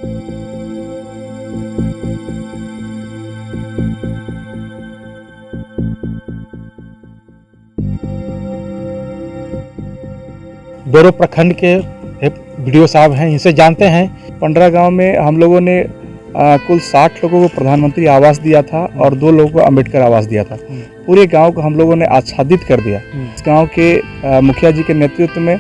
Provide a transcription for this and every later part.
बेरो प्रखंड के वीडियो साहब हैं, इनसे जानते हैं। पंडरा गांव में हम लोगों ने कुल 60 लोगों को प्रधानमंत्री आवास दिया था और 2 लोगों को अंबेडकर आवास दिया था। पूरे गांव को हम लोगों ने आच्छादित कर दिया। इस गांव के मुखिया जी के नेतृत्व में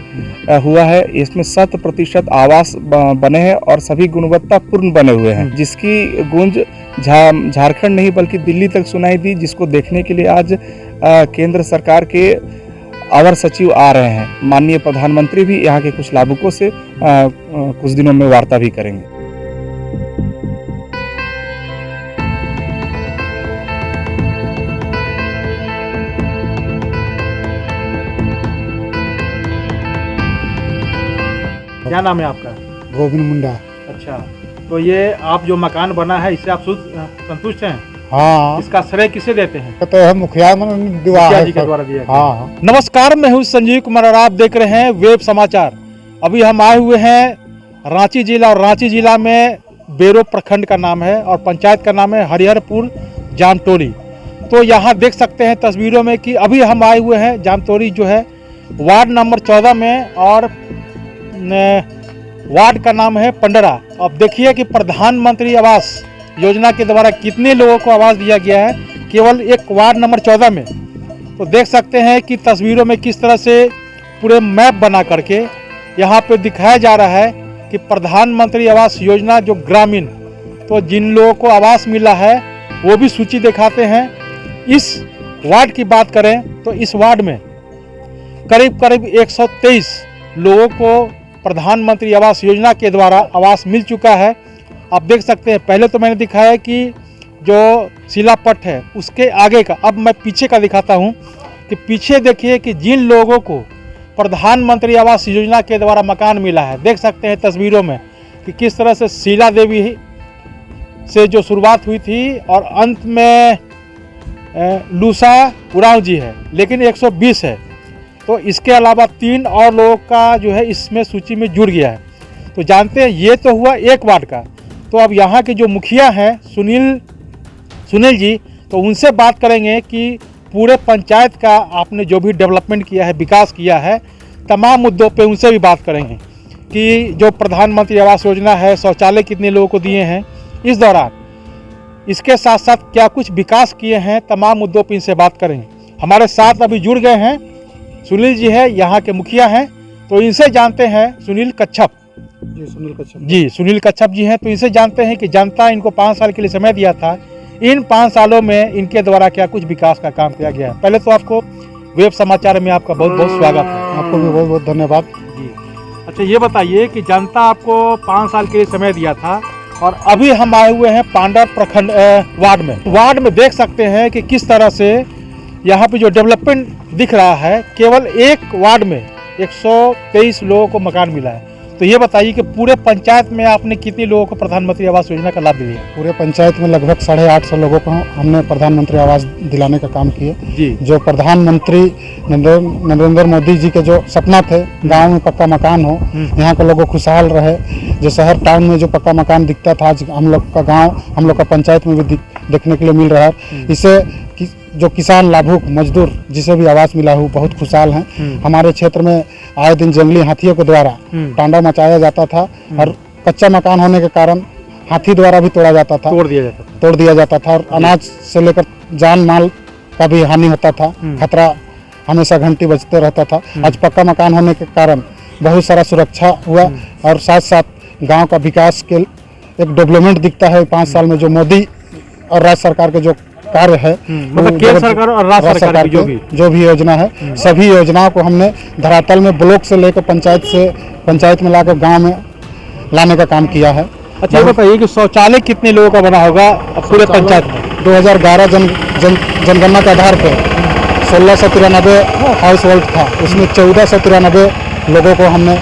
हुआ है। इसमें 100% आवास बने हैं और सभी गुणवत्तापूर्ण बने हुए हैं, जिसकी गूंज झारखंड नहीं बल्कि दिल्ली तक सुनाई दी, जिसको देखने के लिए आज केंद्र सरकार के अवर सचिव आ रहे हैं। माननीय प्रधानमंत्री भी यहाँ के कुछ लाभुकों से कुछ दिनों में वार्ता भी करेंगे। क्या नाम है आपका? गोविंद मुंडा। अच्छा, तो ये आप जो मकान बना है इससे आप संतुष्ट हैं? हाँ। इसका श्रेय किसे देते हैं? तो हम मुखिया जी के द्वारा दिया। हाँ। नमस्कार, मैं हूँ संजीव कुमार और आप देख रहे हैं वेब समाचार। अभी हम आए हुए हैं रांची जिला, और रांची जिला में बेरो प्रखंड का नाम है और पंचायत का नाम है हरिहरपुर जामतोड़ी। तो यहाँ देख सकते हैं तस्वीरों में कि अभी हम आए हुए हैं जामतोड़ी जो है वार्ड नंबर 14 में, और वार्ड का नाम है पंडरा। अब देखिए कि प्रधानमंत्री आवास योजना के द्वारा कितने लोगों को आवास दिया गया है केवल एक वार्ड नंबर 14 में। तो देख सकते हैं कि तस्वीरों में किस तरह से पूरे मैप बना करके यहाँ पे दिखाया जा रहा है कि प्रधानमंत्री आवास योजना जो ग्रामीण, तो जिन लोगों को आवास मिला है वो भी सूची दिखाते हैं। इस वार्ड की बात करें तो इस वार्ड में करीब 123 लोगों को प्रधानमंत्री आवास योजना के द्वारा आवास मिल चुका है। आप देख सकते हैं, पहले तो मैंने दिखाया कि जो शिलापट है उसके आगे का, अब मैं पीछे का दिखाता हूं कि पीछे देखिए कि जिन लोगों को प्रधानमंत्री आवास योजना के द्वारा मकान मिला है, देख सकते हैं तस्वीरों में कि किस तरह से शीला देवी से जो शुरुआत हुई थी और अंत में लूसा उरांव जी है, लेकिन 120 है। तो इसके अलावा 3 और लोगों का जो है इसमें सूची में जुड़ गया है। तो जानते हैं ये तो हुआ एक वार्ड का। तो अब यहाँ के जो मुखिया हैं सुनील जी, तो उनसे बात करेंगे कि पूरे पंचायत का आपने जो भी डेवलपमेंट किया है, विकास किया है, तमाम मुद्दों पे उनसे भी बात करेंगे कि जो प्रधानमंत्री आवास योजना है, शौचालय कितने लोगों को दिए हैं इस दौरान, इसके साथ साथ क्या कुछ विकास किए हैं, तमाम मुद्दों पर इनसे बात करेंगे। हमारे साथ अभी जुड़ गए हैं सुनील जी है, यहाँ के मुखिया हैं। तो इनसे जानते हैं सुनील कच्छप जी हैं। तो इनसे जानते हैं कि जनता इनको 5 साल के लिए समय दिया था, इन 5 सालों में इनके द्वारा क्या कुछ विकास का काम किया गया है। पहले तो आपको वेब समाचार में आपका बहुत बहुत स्वागत है। आपको भी बहुत बहुत धन्यवाद जी। अच्छा, ये बताइए कि जनता आपको 5 साल के लिए समय दिया था और अभी हम आए हुए हैं पांडा प्रखंड वार्ड में देख सकते हैं कि किस तरह से यहाँ पे जो डेवलपमेंट दिख रहा है। केवल एक वार्ड में 123 लोगों को मकान मिला है। तो ये बताइए कि पूरे पंचायत में आपने कितने लोगों को प्रधानमंत्री आवास योजना का लाभ दिया? पूरे पंचायत में लगभग 850 लोगों को हमने प्रधानमंत्री आवास दिलाने का काम किए जी। जो प्रधानमंत्री नरेंद्र मोदी जी के जो सपना थे, गांव में पक्का मकान हो, यहाँ के लोग खुशहाल रहे। जो शहर टाउन में जो पक्का मकान दिखता था, आज हम लोग का गाँव, हम लोग का पंचायत में भी देखने के लिए मिल रहा है। इससे जो किसान, लाभुक, मजदूर जिसे भी आवास मिला हो बहुत खुशहाल हैं। हमारे क्षेत्र में आए दिन जंगली हाथियों के द्वारा टांडा मचाया जाता था और कच्चा मकान होने के कारण हाथी द्वारा भी तोड़ दिया जाता था और अनाज से लेकर जान माल का भी हानि होता था। खतरा हमेशा घंटी बजते रहता था। आज पक्का मकान होने के कारण बहुत सारा सुरक्षा हुआ और साथ साथ गाँव का विकास के एक डेवलपमेंट दिखता है 5 साल में। जो मोदी और राज्य सरकार के जो कार्य है, मतलब केंद्र सरकार और राज्य सरकार की जो भी योजना है, सभी योजनाओं को हमने धरातल में ब्लॉक से लेकर पंचायत में लाकर गांव में लाने का काम किया है। अच्छा, ये बताइए कि शौचालय कितने लोगों का बना होगा पूरे पंचायत में? 2011 जनगणना के आधार पर 1693 हाउस होल्ड था, उसमें 1493 लोगों को हमने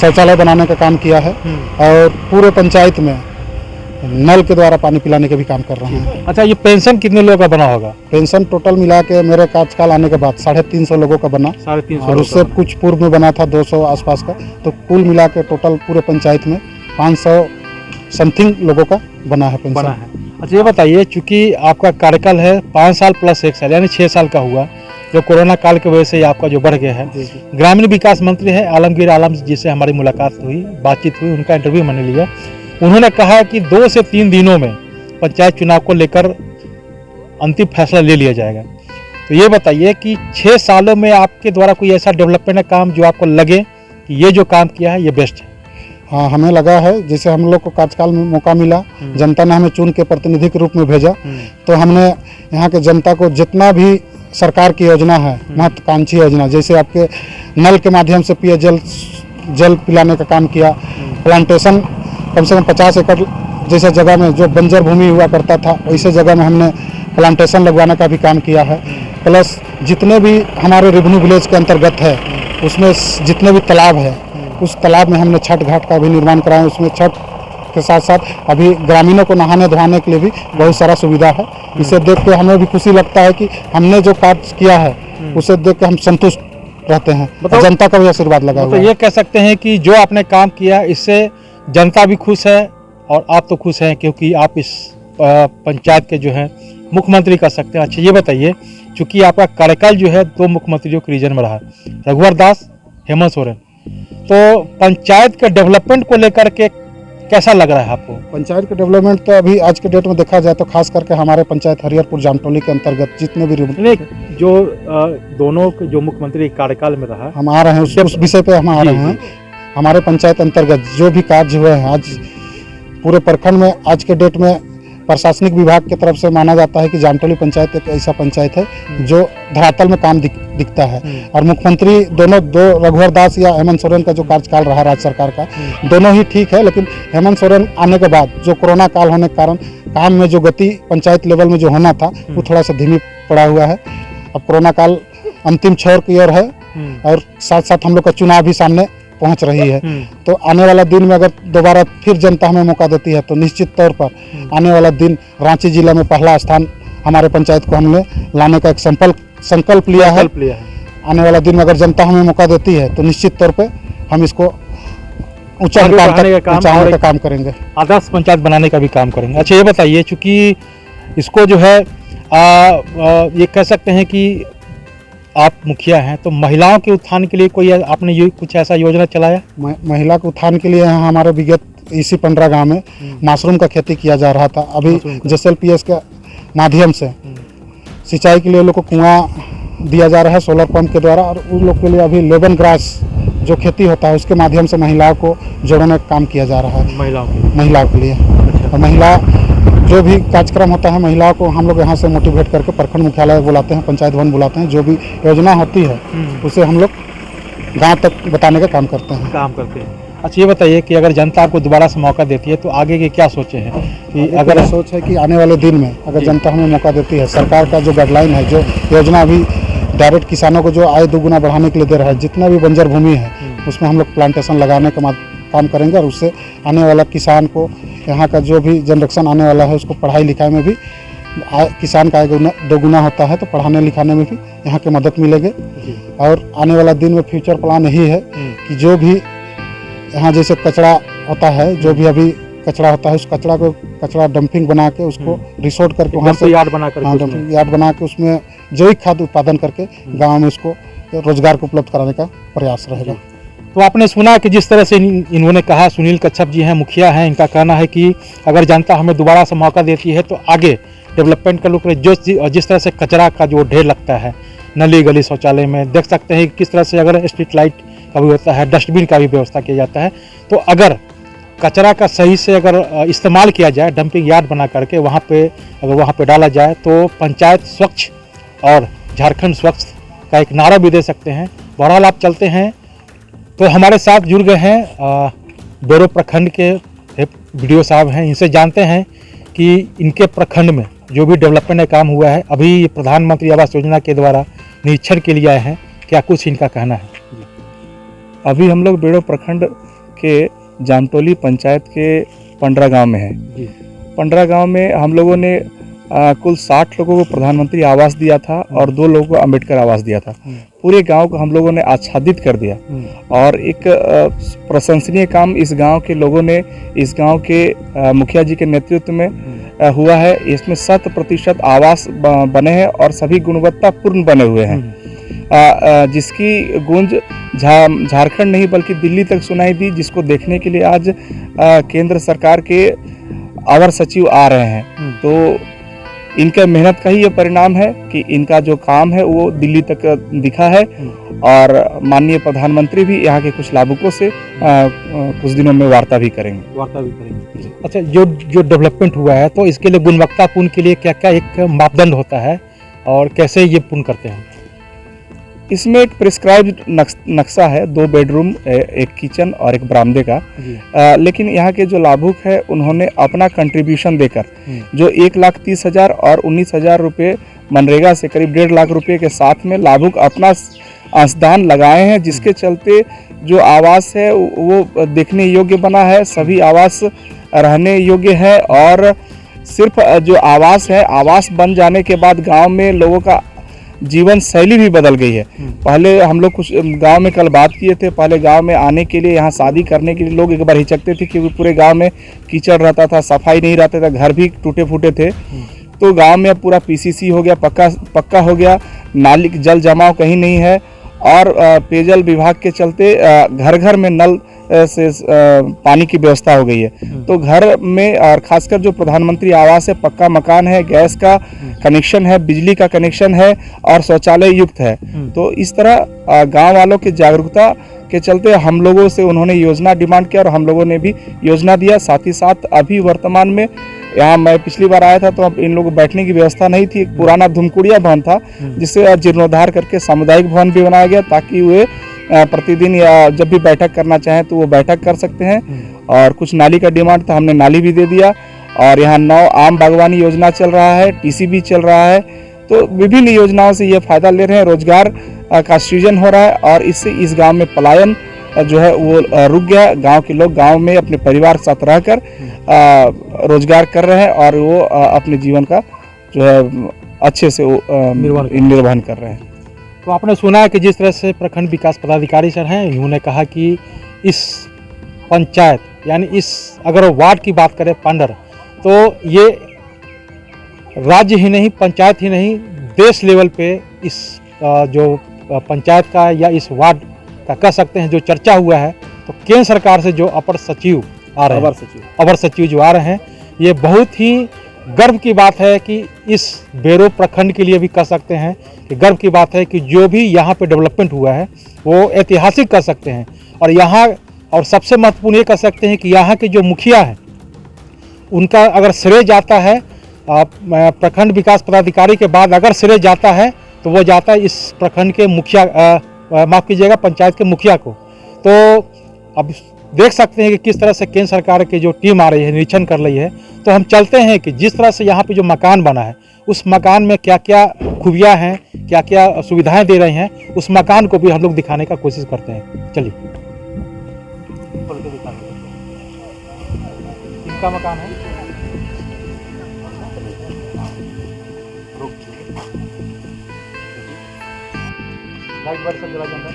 शौचालय बनाने का काम किया है। और पूरे पंचायत में नल के द्वारा पानी पिलाने के भी काम कर रहे हैं। अच्छा, ये पेंशन कितने लोगों का बना होगा? पेंशन टोटल मिला के मेरे कार्यकाल आने के बाद 350 लोगों का बना, 350 और उससे कुछ पूर्व में बना था 200 आसपास का, तो कुल मिला के टोटल पूरे पंचायत में 500 समथिंग लोगों का बना है पेंशन। बना है। अच्छा, ये बताइए, चूंकि आपका कार्यकाल है 5 साल प्लस 1 साल यानी 6 साल का हुआ, जो कोरोना काल की वजह से आपका जो बढ़ गया है। ग्रामीण विकास मंत्री है आलमगीर आलम, जिससे हमारी मुलाकात हुई, बातचीत हुई, उनका इंटरव्यू मैंने लिया। उन्होंने कहा कि 2 से 3 दिनों में पंचायत चुनाव को लेकर अंतिम फैसला ले लिया जाएगा। तो ये बताइए कि 6 सालों में आपके द्वारा कोई ऐसा डेवलपमेंट का काम जो आपको लगे कि ये जो काम किया है ये बेस्ट है? हाँ, हमें लगा है, जैसे हम लोग को कार्यकाल में मौका मिला, जनता ने हमें चुन के प्रतिनिधि के रूप में भेजा, तो हमने यहाँ के जनता को जितना भी सरकार की योजना है, महत्वाकांक्षी योजना, जैसे आपके नल के माध्यम से पेयजल जल पिलाने का काम किया, प्लांटेशन कम से कम 50 एकड़ जैसे जगह में जो बंजर भूमि हुआ करता था वैसे जगह में हमने प्लांटेशन लगवाने का भी काम किया है। प्लस जितने भी हमारे रेवेन्यू विलेज के अंतर्गत है उसमें जितने भी तालाब है, उस तालाब में हमने छठ घाट का भी निर्माण कराया। उसमें छठ के साथ साथ अभी ग्रामीणों को नहाने धोने के लिए भी बहुत सारा सुविधा है। इसे देख के हमें भी खुशी लगता है कि हमने जो कार्य किया है उसे देख के हम संतुष्ट रहते हैं, जनता का भी आशीर्वाद लगा हुआ है। तो ये कह सकते हैं कि जो आपने काम किया इससे जनता भी खुश है और आप तो खुश हैं, क्योंकि आप इस पंचायत के जो है मुख्यमंत्री कर सकते हैं। अच्छा, ये बताइए, चूंकि आपका कार्यकाल जो है 2 मुख्यमंत्रियों के रीजन में रहा, रघुवर दास, हेमंत सोरेन, तो पंचायत के डेवलपमेंट को लेकर के कैसा लग रहा है आपको? पंचायत के डेवलपमेंट तो अभी आज के डेट में देखा जाए तो खास करके हमारे पंचायत हरिहरपुर जामटोली के अंतर्गत जितने भी जो दोनों के जो मुख्यमंत्री कार्यकाल में रहा, हम आ रहे हैं उस विषय पे हम आ रहे हैं। हमारे पंचायत अंतर्गत जो भी कार्य हुए हैं आज पूरे प्रखंड में, आज के डेट में प्रशासनिक विभाग की तरफ से माना जाता है कि जामटोली पंचायत एक ऐसा पंचायत है जो धरातल में काम दिखता है। और मुख्यमंत्री दो रघुवर दास या हेमंत सोरेन का जो कार्यकाल रहा राज्य सरकार का, दोनों ही ठीक है, लेकिन हेमंत सोरेन आने के बाद जो कोरोना काल होने के कारण काम में जो गति पंचायत लेवल में जो होना था वो थोड़ा सा धीमी पड़ा हुआ है। अब कोरोना काल अंतिम छोर की ओर है और साथ साथ हम लोग का चुनाव भी सामने पहुंच रही है, तो आने वाला दिन में अगर दोबारा फिर जनता हमें मौका देती है तो निश्चित तौर पर आने वाला दिन रांची जिला में पहला स्थान हमारे पंचायत को हमने लाने का एक संकल्प लिया है। आने वाला दिन में अगर जनता हमें मौका देती है तो निश्चित तौर पे हम इसको ऊंचा का काम करेंगे, आदर्श पंचायत बनाने का भी काम करेंगे। अच्छा, ये बताइए, चूंकि इसको जो है ये कह सकते हैं कि आप मुखिया हैं, तो महिलाओं के उत्थान के लिए कोई आपने ये कुछ ऐसा योजना चलाया? महिला के उत्थान के लिए हमारे विगत इसी 15 गाँव में मशरूम का खेती किया जा रहा था। अभी JSLPS के माध्यम से सिंचाई के लिए लोग को कुआं दिया जा रहा है सोलर पंप के द्वारा, और उन लोग के लिए अभी लेमन ग्रास जो खेती होता है उसके माध्यम से महिलाओं को जोड़ने का काम किया जा रहा है। महिलाओं के लिए और महिला जो भी कार्यक्रम होता है महिलाओं को हम लोग यहाँ से मोटिवेट करके प्रखंड मुख्यालय बुलाते हैं, पंचायत भवन बुलाते हैं, जो भी योजना होती है उसे हम लोग गांव तक बताने का काम करते हैं। अच्छा, ये बताइए कि अगर जनता आपको दोबारा से मौका देती है तो आगे के क्या सोचे हैं? कि अगर सोच है कि आने वाले दिन में अगर जनता हमें मौका देती है, सरकार का जो गाइडलाइन है, जो योजना अभी डायरेक्ट किसानों को जो आय 2 गुना बढ़ाने के लिए दे रहा है, जितना भी बंजर भूमि है उसमें हम लोग प्लांटेशन लगाने का काम करेंगे, और उससे आने वाला किसान को, यहाँ का जो भी जनरेशन आने वाला है उसको पढ़ाई लिखाई में भी किसान का 2 गुना होता है, तो पढ़ाने लिखाने में भी यहाँ के मदद मिलेंगे। और आने वाला दिन में फ्यूचर प्लान यही है कि जो भी यहाँ जैसे कचरा होता है, जो भी अभी कचरा होता है उस कचरा डंपिंग बना के उसको रिसोर्ट करके वहाँ से यार्ड बना कर उसमें जैविक खाद उत्पादन करके गाँव में उसको रोजगार को उपलब्ध कराने का प्रयास रहेगा। तो आपने सुना कि जिस तरह से इन्होंने कहा, सुनील कच्छप जी हैं, मुखिया हैं, इनका कहना है कि अगर जनता हमें दोबारा से मौका देती है तो आगे डेवलपमेंट का लोग जिस तरह से कचरा का जो ढेर लगता है नली गली शौचालय में, देख सकते हैं किस तरह से अगर स्ट्रीट लाइट का भी होता है, डस्टबिन का भी व्यवस्था किया जाता है, तो अगर कचरा का सही से अगर इस्तेमाल किया जाए, डंपिंग यार्ड बना करके वहाँ पे डाला जाए तो पंचायत स्वच्छ और झारखंड स्वच्छ का एक नारा भी दे सकते हैं। बहरहाल आप चलते हैं, तो हमारे साथ जुड़ गए हैं बेरो प्रखंड के वीडियो साहब हैं, इनसे जानते हैं कि इनके प्रखंड में जो भी डेवलपमेंट का काम हुआ है, अभी प्रधानमंत्री आवास योजना के द्वारा निरीक्षण के लिए आए हैं, क्या कुछ इनका कहना है? अभी हम लोग बेड़ो प्रखंड के जामटोली पंचायत के 15 गांव में हैं पंडरा गांव में हम लोगों ने कुल 60 लोगों को प्रधानमंत्री आवास दिया था और 2 लोगों को अंबेडकर आवास दिया था। पूरे गांव को हम लोगों ने आच्छादित कर दिया और एक प्रशंसनीय काम इस गांव के लोगों ने, इस गांव के मुखिया जी के नेतृत्व में हुआ है। इसमें 100% आवास बने हैं और सभी गुणवत्तापूर्ण बने हुए हैं, जिसकी गूंज झारखंड नहीं बल्कि दिल्ली तक सुनाई दी, जिसको देखने के लिए आज केंद्र सरकार के अवर सचिव आ रहे हैं। तो इनका मेहनत का ही ये परिणाम है कि इनका जो काम है वो दिल्ली तक दिखा है और माननीय प्रधानमंत्री भी यहाँ के कुछ लाभुकों से कुछ दिनों में वार्ता भी करेंगे। अच्छा, जो डेवलपमेंट हुआ है तो इसके लिए गुणवत्तापूर्ण के लिए क्या क्या एक मापदंड होता है और कैसे ये पूर्ण करते हैं? इसमें एक प्रिस्क्राइब्ड नक्शा है, 2 बेडरूम, एक किचन और एक बरामदे का। लेकिन यहाँ के जो लाभुक है उन्होंने अपना कंट्रीब्यूशन देकर जो 1,30,000 और 19,000 रुपये मनरेगा से करीब 1.5 लाख रुपये के साथ में लाभुक अपना अंशदान लगाए हैं, जिसके चलते जो आवास है वो देखने योग्य बना है। सभी आवास रहने योग्य है और सिर्फ जो आवास है, आवास बन जाने के बाद गाँव में लोगों का जीवन शैली भी बदल गई है। पहले हम लोग कुछ गांव में कल बात किए थे, पहले गांव में आने के लिए, यहाँ शादी करने के लिए लोग एक बार हिचकते थे क्योंकि पूरे गांव में कीचड़ रहता था, सफाई नहीं रहता था, घर भी टूटे फूटे थे। तो गांव में अब पूरा पीसीसी हो गया, पक्का हो गया, नाली जल जमाव कहीं नहीं है और पेयजल विभाग के चलते घर घर में नल से पानी की व्यवस्था हो गई है। तो घर में और खासकर जो प्रधानमंत्री आवास है, पक्का मकान है, गैस का कनेक्शन है, बिजली का कनेक्शन है और शौचालय युक्त है। तो इस तरह गांव वालों की जागरूकता के चलते हम लोगों से उन्होंने योजना डिमांड किया और हम लोगों ने भी योजना दिया। साथ ही साथ अभी वर्तमान में यहाँ मैं पिछली बार आया था तो अब इन लोगों को बैठने की व्यवस्था नहीं थी। एक पुराना धुमकुड़िया भवन था जिसे जीर्णोद्धार करके सामुदायिक भवन भी बनाया गया ताकि वे प्रतिदिन या जब भी बैठक करना चाहें तो वो बैठक कर सकते हैं। और कुछ नाली का डिमांड था, हमने नाली भी दे दिया और यहाँ 9 आम बागवानी योजना चल रहा है, टीसीबी चल रहा है। तो विभिन्न योजनाओं से ये फायदा ले रहे हैं, रोजगार का सृजन हो रहा है और इससे इस गांव में पलायन जो है वो रुक गया। गांव के लोग गांव में अपने परिवार के साथ रहकर रोजगार कर रहे हैं और वो अपने जीवन का जो है अच्छे से निर्वहन कर रहे हैं। तो आपने सुना है कि जिस तरह से प्रखंड विकास पदाधिकारी सर हैं, उन्होंने कहा कि इस पंचायत यानी इस अगर वार्ड की बात करें पंडर, तो ये राज्य ही नहीं, पंचायत ही नहीं, देश लेवल पे इस जो पंचायत का या इस वार्ड का कह सकते हैं जो चर्चा हुआ है, तो केंद्र सरकार से जो अपर सचिव आ रहे हैं, अवर सचिव जो आ रहे हैं, ये बहुत ही गर्व की बात है कि इस बेरो प्रखंड के लिए भी कह सकते हैं कि गर्व की बात है कि जो भी यहाँ पे डेवलपमेंट हुआ है वो ऐतिहासिक कह सकते हैं। और यहाँ और सबसे महत्वपूर्ण ये कह सकते हैं कि यहाँ के जो मुखिया हैं उनका अगर श्रेय जाता है प्रखंड विकास पदाधिकारी के बाद अगर श्रेय जाता है तो वो जाता है इस प्रखंड के मुखिया, माफ़ कीजिएगा, पंचायत के मुखिया को। तो अब देख सकते हैं कि किस तरह से केंद्र सरकार की जो टीम आ रही है, निरीक्षण कर रही है। तो हम चलते हैं कि जिस तरह से यहाँ पे जो मकान बना है उस मकान में क्या क्या खूबियाँ हैं, क्या क्या सुविधाएं दे रहे हैं, उस मकान को भी हम लोग दिखाने का कोशिश करते हैं। चलिए, इनका मकान है, लाइट बल्ब सब जला के अंदर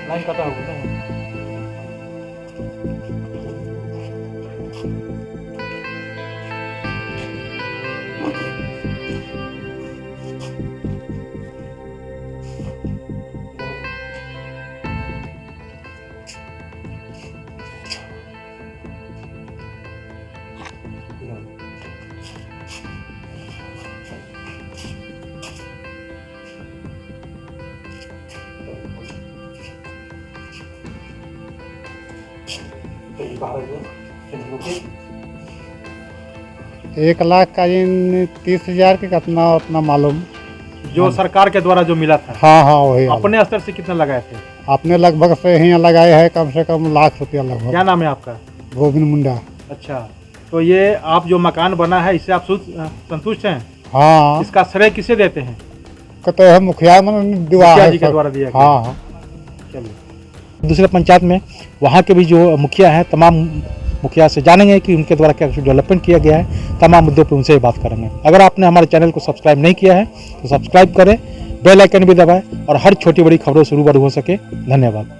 लाइन कटा होगा। एक लाख का इन 30,000 के कितना उतना मालूम जो सरकार के द्वारा जो मिला था। हाँ वही अपने स्तर से कितना लगाए थे? आपने लगभग से ही लगाए हैं कम से कम ₹1,00,000 लगभग। क्या नाम है आपका? गोविंद मुंडा। अच्छा, तो ये आप जो मकान बना है इससे आप संतुष्ट हैं? हाँ। इसका श्रेय किसे देते हैं? कहते हैं मुखिया जी के द्वारा दिया। हाँ। चलिए। दूसरे पंचायत में वहाँ के भी जो मुखिया हैं, तमाम मुखिया से जानेंगे कि उनके द्वारा क्या डेवलपमेंट किया गया है। तमाम मुद्दों पर उनसे ही बात करेंगे। अगर आपने हमारे चैनल को सब्सक्राइब नहीं किया है तो सब्सक्राइब करें, बेल आइकन भी दबाएं और हर छोटी बड़ी खबरों से रूबरू हो सके। धन्यवाद।